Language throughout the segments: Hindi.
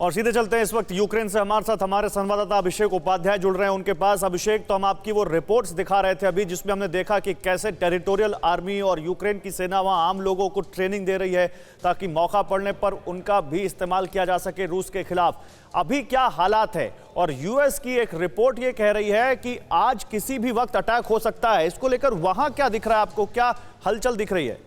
और सीधे चलते हैं इस वक्त यूक्रेन से हमारे साथ हमारे संवाददाता अभिषेक उपाध्याय जुड़ रहे हैं उनके पास। अभिषेक, तो हम आपकी वो रिपोर्ट्स दिखा रहे थे अभी, जिसमें हमने देखा कि कैसे टेरिटोरियल आर्मी और यूक्रेन की सेना वहां आम लोगों को ट्रेनिंग दे रही है ताकि मौका पड़ने पर उनका भी इस्तेमाल किया जा सके रूस के खिलाफ। अभी क्या हालात है? और यूएस की एक रिपोर्ट ये कह रही है कि आज किसी भी वक्त अटैक हो सकता है। इसको लेकर वहां क्या दिख रहा है आपको, क्या हलचल दिख रही है?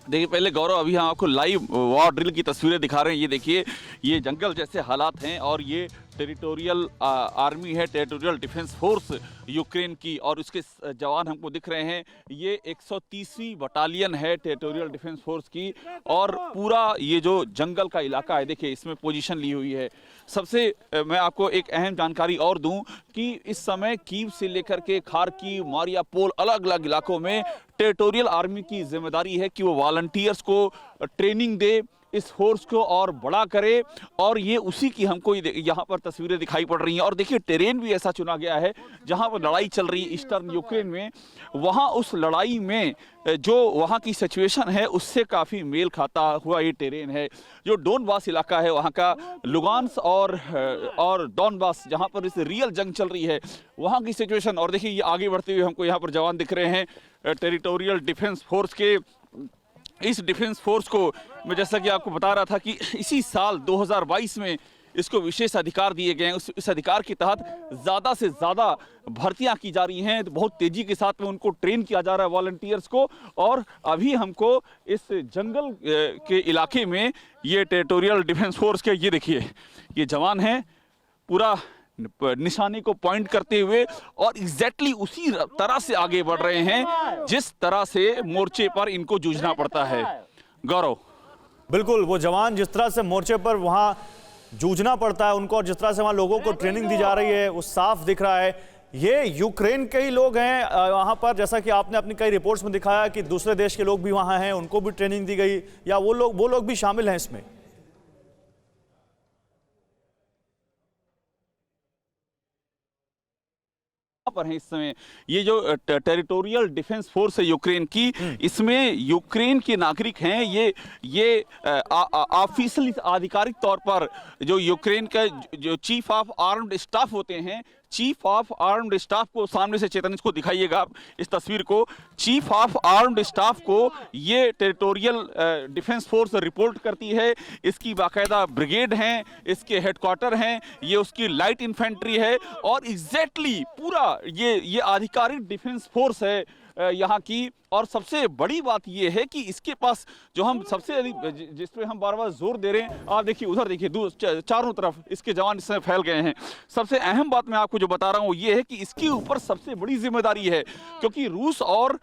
देखिए, पहले गौरव, अभी हम आपको लाइव वॉर ड्रिल की तस्वीरें दिखा रहे हैं। ये देखिए, ये जंगल जैसे हालात हैं और ये टेरिटोरियल आर्मी है, टेरिटोरियल डिफेंस फोर्स यूक्रेन की, और उसके जवान हमको दिख रहे हैं। ये 130वीं बटालियन है टेरिटोरियल डिफेंस फोर्स की, और पूरा ये जो जंगल का इलाका है, देखिए इसमें पोजीशन ली हुई है। सबसे मैं आपको एक अहम जानकारी और दूं कि इस समय कीव से लेकर के खार्किव, मारियापोल, अलग अलग इलाकों में टेरिटोरियल आर्मी की जिम्मेदारी है कि वो वॉलंटियर्स को ट्रेनिंग दे, इस फोर्स को और बड़ा करे, और ये उसी की हमको यहाँ पर तस्वीरें दिखाई पड़ रही हैं। और देखिए, टेरेन भी ऐसा चुना गया है जहाँ पर लड़ाई चल रही है ईस्टर्न यूक्रेन में। वहाँ उस लड़ाई में जो वहाँ की सिचुएशन है उससे काफ़ी मेल खाता हुआ ये टेरेन है। जो डोनबास इलाका है वहाँ का, लुगान्स और डोनबास, जहाँ पर इस रियल जंग चल रही है, वहाँ की सिचुएशन। और देखिए, ये आगे बढ़ते हुए हमको यहाँ पर जवान दिख रहे हैं टेरिटोरियल डिफेंस फोर्स के। इस डिफेंस फोर्स को मैं जैसा कि आपको बता रहा था कि इसी साल 2022 में इसको विशेष अधिकार दिए गए हैं। इस अधिकार के तहत ज़्यादा से ज़्यादा भर्तियां की जा रही हैं, तो बहुत तेज़ी के साथ में उनको ट्रेन किया जा रहा है वॉलंटियर्स को। और अभी हमको इस जंगल के इलाके में ये टेरिटोरियल डिफेंस फोर्स के, ये देखिए, ये जवान हैं पूरा निशाने को पॉइंट करते हुए, और एग्जैक्टली उसी तरह से आगे बढ़ रहे हैं जिस तरह से मोर्चे पर इनको जूझना पड़ता है। गौरव, बिल्कुल, वो जवान जिस तरह से मोर्चे पर वहां जूझना पड़ता है उनको, और जिस तरह से वहां लोगों को ट्रेनिंग दी जा रही है, वो साफ दिख रहा है। ये यूक्रेन के ही लोग हैं वहां पर, जैसा कि आपने अपनी कई रिपोर्ट्स में दिखाया कि दूसरे देश के लोग भी वहां हैं, उनको भी ट्रेनिंग दी गई, या वो लोग भी शामिल हैं इसमें? पर है इस समय ये जो टेरिटोरियल डिफेंस फोर्स है यूक्रेन की, इसमें यूक्रेन के नागरिक हैं। ये ऑफिशियल आधिकारिक तौर पर जो यूक्रेन का जो चीफ ऑफ आर्म्ड स्टाफ होते हैं, चीफ ऑफ आर्म्ड स्टाफ को सामने से, चेतन इसको दिखाइएगा आप इस तस्वीर को, चीफ ऑफ आर्म्ड स्टाफ को ये टेरिटोरियल डिफेंस फोर्स रिपोर्ट करती है। इसकी बाकायदा ब्रिगेड हैं, इसके हेडक्वार्टर हैं, ये उसकी लाइट इन्फेंट्री है, और एग्जैक्टली पूरा ये आधिकारिक डिफेंस फोर्स है यहाँ की। और सबसे बड़ी बात ये है कि इसके पास जो हम सबसे जिस पे हम बार बार जोर दे रहे हैं, आप देखिए उधर देखिए, चारों तरफ इसके जवान इस समय फैल गए हैं। सबसे अहम बात मैं आपको जो बता रहा हूँ ये है कि इसके ऊपर सबसे बड़ी जिम्मेदारी है, क्योंकि रूस और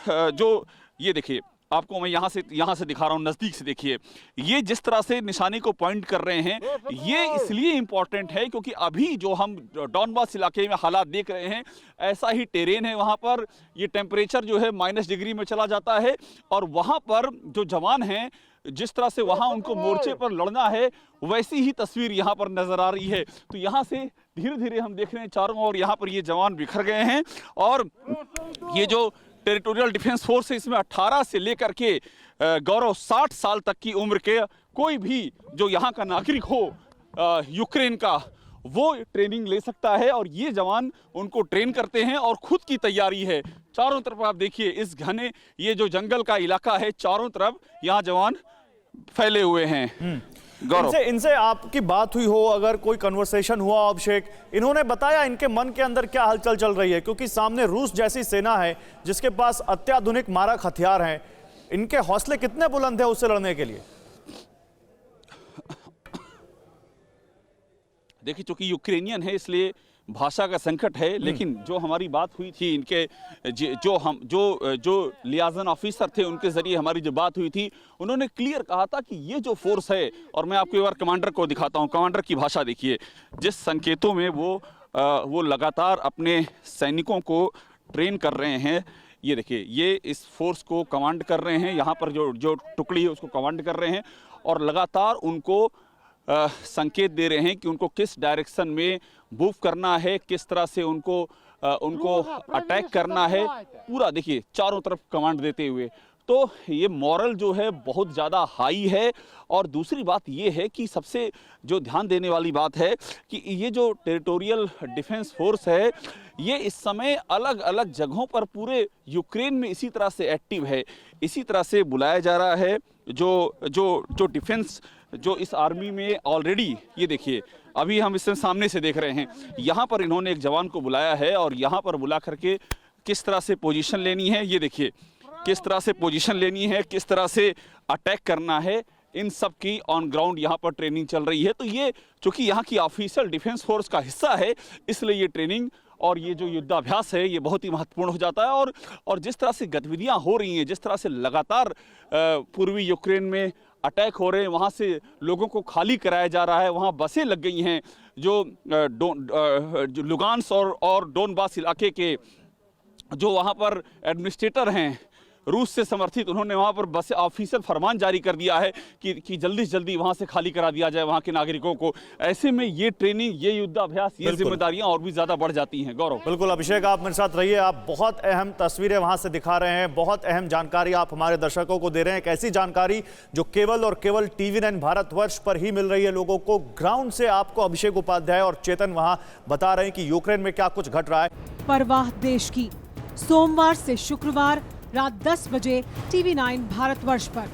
जो, ये देखिए आपको मैं यहाँ से दिखा रहा हूँ, नज़दीक से देखिए, ये जिस तरह से निशाने को पॉइंट कर रहे हैं, ये इसलिए इम्पॉर्टेंट है क्योंकि अभी जो हम डॉनबास इलाके में हालात देख रहे हैं, ऐसा ही टेरेन है वहाँ पर। ये टेम्परेचर जो है -डिग्री में चला जाता है, और वहाँ पर जो जवान हैं, जिस तरह से वहाँ उनको मोर्चे पर लड़ना है, वैसी ही तस्वीर यहाँ पर नजर आ रही है। तो यहाँ से धीरे धीरे हम देख रहे हैं चारों ओर यहाँ पर ये जवान बिखर गए हैं, और ये जो टेरिटोरियल डिफेंस फोर्स है, इसमें 18 से लेकर के गौरव 60 साल तक की उम्र के कोई भी जो यहाँ का नागरिक हो यूक्रेन का, वो ट्रेनिंग ले सकता है। और ये जवान उनको ट्रेन करते हैं, और खुद की तैयारी है। चारों तरफ आप देखिए, इस घने ये जो जंगल का इलाका है, चारों तरफ यहाँ जवान फैले हुए हैं। इनसे आपकी बात हुई हो, अगर कोई कन्वर्सेशन हुआ अभिषेक, इन्होंने बताया इनके मन के अंदर क्या हलचल चल रही है? क्योंकि सामने रूस जैसी सेना है जिसके पास अत्याधुनिक मारक हथियार हैं, इनके हौसले कितने बुलंद हैं उससे लड़ने के लिए? देखिए, चूंकि यूक्रेनियन है इसलिए भाषा का संकट है, लेकिन जो हमारी बात हुई थी इनके जो लियाजन ऑफिसर थे, उनके जरिए हमारी जो बात हुई थी, उन्होंने क्लियर कहा था कि ये जो फोर्स है, और मैं आपको एक बार कमांडर को दिखाता हूँ, कमांडर की भाषा देखिए, जिस संकेतों में वो लगातार अपने सैनिकों को ट्रेन कर रहे हैं। ये देखिए, ये इस फोर्स को कमांड कर रहे हैं, यहाँ पर जो टुकड़ी है उसको कमांड कर रहे हैं, और लगातार उनको संकेत दे रहे हैं कि उनको किस डायरेक्शन में मूव करना है, किस तरह से उनको अटैक करना है। पूरा देखिए चारों तरफ कमांड देते हुए तो ये मॉरल जो है बहुत ज़्यादा हाई है। और दूसरी बात ये है कि सबसे जो ध्यान देने वाली बात है कि ये जो टेरिटोरियल डिफेंस फोर्स है ये इस समय अलग अलग जगहों पर पूरे यूक्रेन में इसी तरह से एक्टिव है, इसी तरह से बुलाया जा रहा है। जो डिफेंस जो इस आर्मी में ऑलरेडी, ये देखिए अभी हम इससे सामने से देख रहे हैं, यहाँ पर इन्होंने एक जवान को बुलाया है और यहाँ पर बुला करके किस तरह से पोजीशन लेनी है, ये देखिए किस तरह से पोजीशन लेनी है, किस तरह से अटैक करना है, इन सब की ऑन ग्राउंड यहाँ पर ट्रेनिंग चल रही है। तो ये चूंकि यहाँ की ऑफिशियल डिफेंस फोर्स का हिस्सा है, इसलिए ये ट्रेनिंग और ये जो युद्धाभ्यास है ये बहुत ही महत्वपूर्ण हो जाता है। और जिस तरह से गतिविधियाँ हो रही हैं, जिस तरह से लगातार पूर्वी यूक्रेन में अटैक हो रहे हैं, वहाँ से लोगों को खाली कराया जा रहा है, वहाँ बसें लग गई हैं। जो लुगान्स और डोनबास इलाके के जो वहाँ पर एडमिनिस्ट्रेटर हैं रूस से समर्थित, उन्होंने वहाँ पर बस ऑफिशियल फरमान जारी कर दिया है कि जल्दी से जल्दी वहाँ से खाली करा दिया जाए वहाँ के नागरिकों को। ऐसे में ये ट्रेनिंग, ये युद्धाभ्यास, ये जिम्मेदारियां और भी ज्यादा बढ़ जाती हैं। गौरव। बिल्कुल अभिषेक, आप मेरे साथ रहिए। आप बहुत अहम तस्वीरें वहाँ से दिखा रहे हैं, बहुत अहम जानकारी आप हमारे दर्शकों को दे रहे हैं। एक ऐसी जानकारी जो केवल और केवल TV9 भारतवर्ष पर ही मिल रही है लोगों को। ग्राउंड से आपको अभिषेक उपाध्याय और चेतन वहाँ बता रहे हैं कि यूक्रेन में क्या कुछ घट रहा है। परवाह देश की, सोमवार से शुक्रवार रात 10 बजे TV9 भारतवर्ष पर।